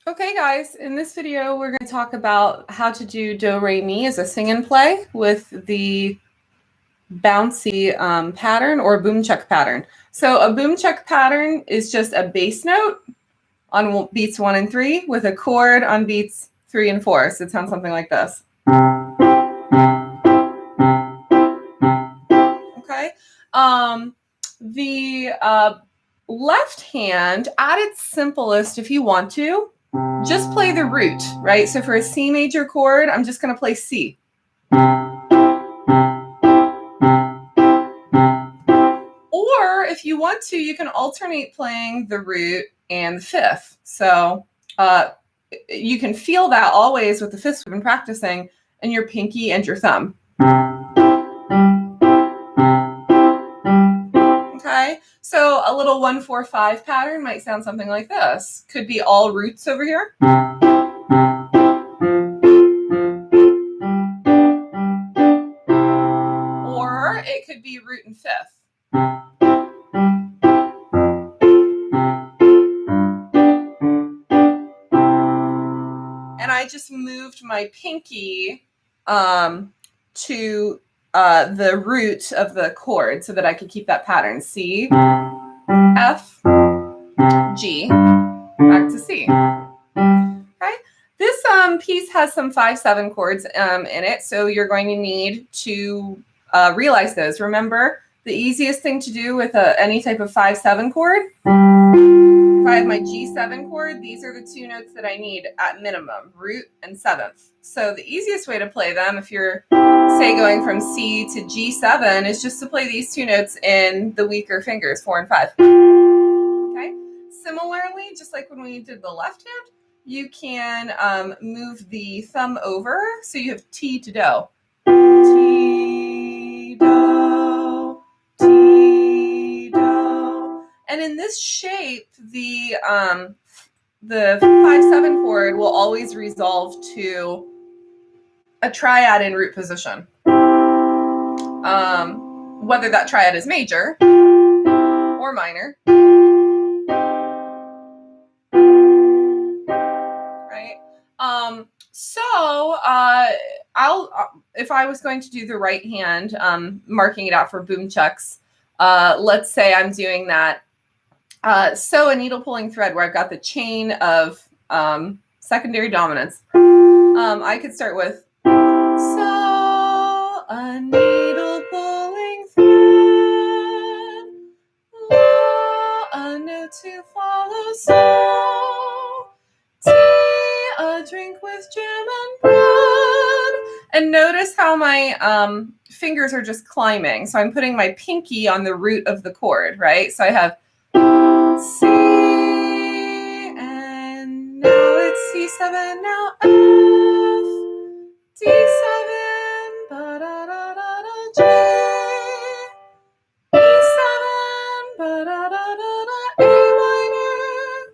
Okay, guys, in this video, we're going to talk about how to do Do, Re, Mi as a sing and play with the bouncy pattern or boom check pattern. So a boom check pattern is just a bass note on beats 1 and 3 with a chord on beats 3 and 4. So it sounds something like this. Okay. The left hand, at its simplest, if you want to, just play the root, right? So for a C major chord, I'm just going to play C. Or if you want to, you can alternate playing the root and the fifth. So you can feel that always with the fifths we've been practicing in your pinky and your thumb. Okay, so a little 1-4-5 pattern might sound something like this. Could be all roots over here. Or it could be root and fifth. And I just moved my pinky to the root of the chord so that I could keep that pattern. C, F, G, back to C. Okay. This piece has some 5-7 chords in it, so you're going to need to realize those. Remember, the easiest thing to do with any type of 5-7 chord, if I have my G7 chord, these are the 2 notes that I need at minimum, root and seventh. So the easiest way to play them, if you're, say, going from C to G7, is just to play these 2 notes in the weaker fingers, 4 and 5. Okay. Similarly, just like when we did the left hand, you can move the thumb over, so you have T to Do. T, Do, T, Do. And in this shape, the 5-7 chord will always resolve to a triad in root position. Whether that triad is major or minor. Right? If I was going to do the right hand, marking it out for boom checks, let's say I'm doing that. So a needle pulling thread where I've got the chain of secondary dominants. I could start with so a needle pulling thread, la, a note to follow, so tea, a drink with jam and bread. And notice how my fingers are just climbing. So I'm putting my pinky on the root of the chord, right? So I have C, and now it's C7, now F, D7, ba-da-da-da-da, G, E7, ba-da-da-da-da, A minor.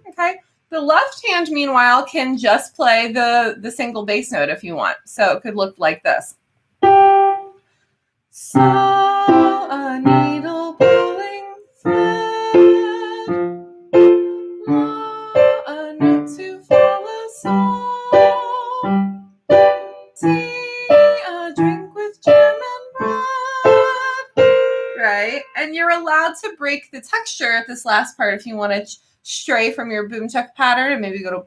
Okay. The left hand, meanwhile, can just play the single bass note if you want. So it could look like this. So a needle pulling thread, la, a note to follow, so tea, a drink with jam and bread. Right? And you're allowed to break the texture at this last part if you want to stray from your boom check pattern and maybe go to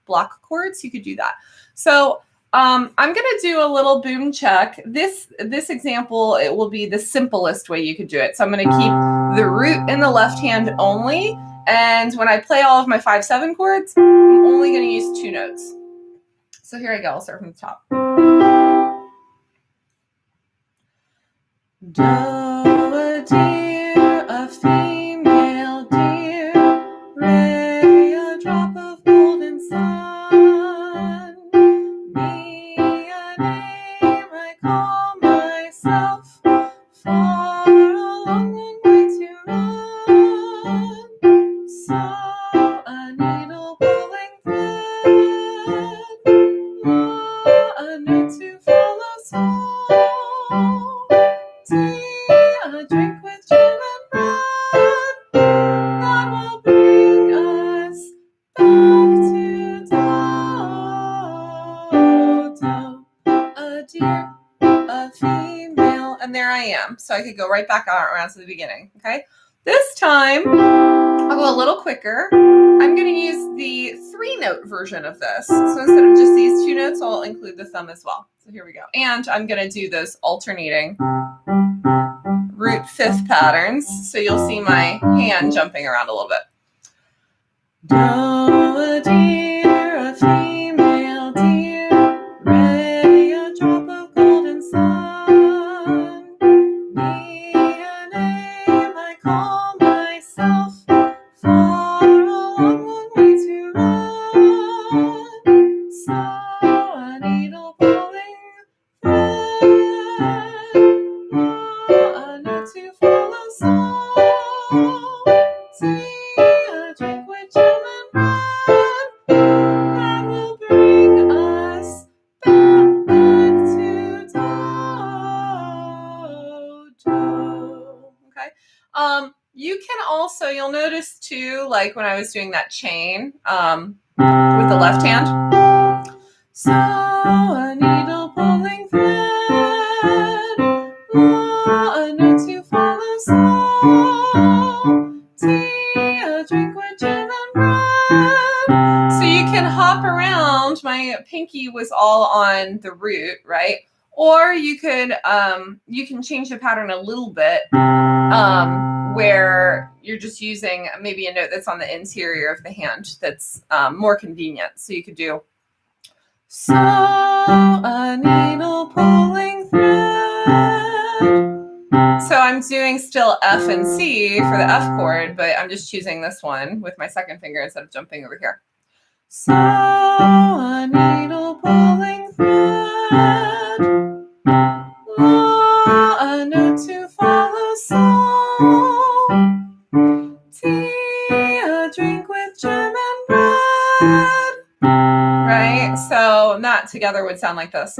block chords. You could do that. So I'm going to do a little boom check. This example, it will be the simplest way you could do it. So I'm going to keep the root in the left hand only. And when I play all of my 5-7 chords, I'm only going to use 2 notes. So here I go. I'll start from the top. Do, a deer, a female deer, Re, a drop of golden sun, Mi, a name I call myself, far along the way to run, so a needle pulling thread, la, a note to follow, so tea, and there I am. So I could go right back out around to the beginning. Okay. This time I'll go a little quicker. I'm going to use the 3-note version of this. So instead of just these 2 notes, I'll include the thumb as well. So here we go. And I'm going to do those alternating root 5th patterns. So you'll see my hand jumping around a little bit. Do, a deer, a female deer, ray, a drop of golden sun. Me, a name I call myself, for a long, long way to run. So a needle pulling thread, a note to follow, so tea, a drink with jam and bread, that will bring us back to dojo. Okay. You can also, you'll notice too, like when I was doing that chain with the left hand. So a needle pulling thread, a note to follow, so tea, a drink with jam and bread. So you can hop around. My pinky was all on the root, right? Or you could you can change the pattern a little bit where you're just using maybe a note that's on the interior of the hand that's more convenient. So you could do, so a needle pulling thread. So I'm doing still F and C for the F chord, but I'm just choosing this one with my second finger instead of jumping over here. So a needle pulling thread, a note to follow, so tea, a drink with jam and bread. Right? So that together would sound like this.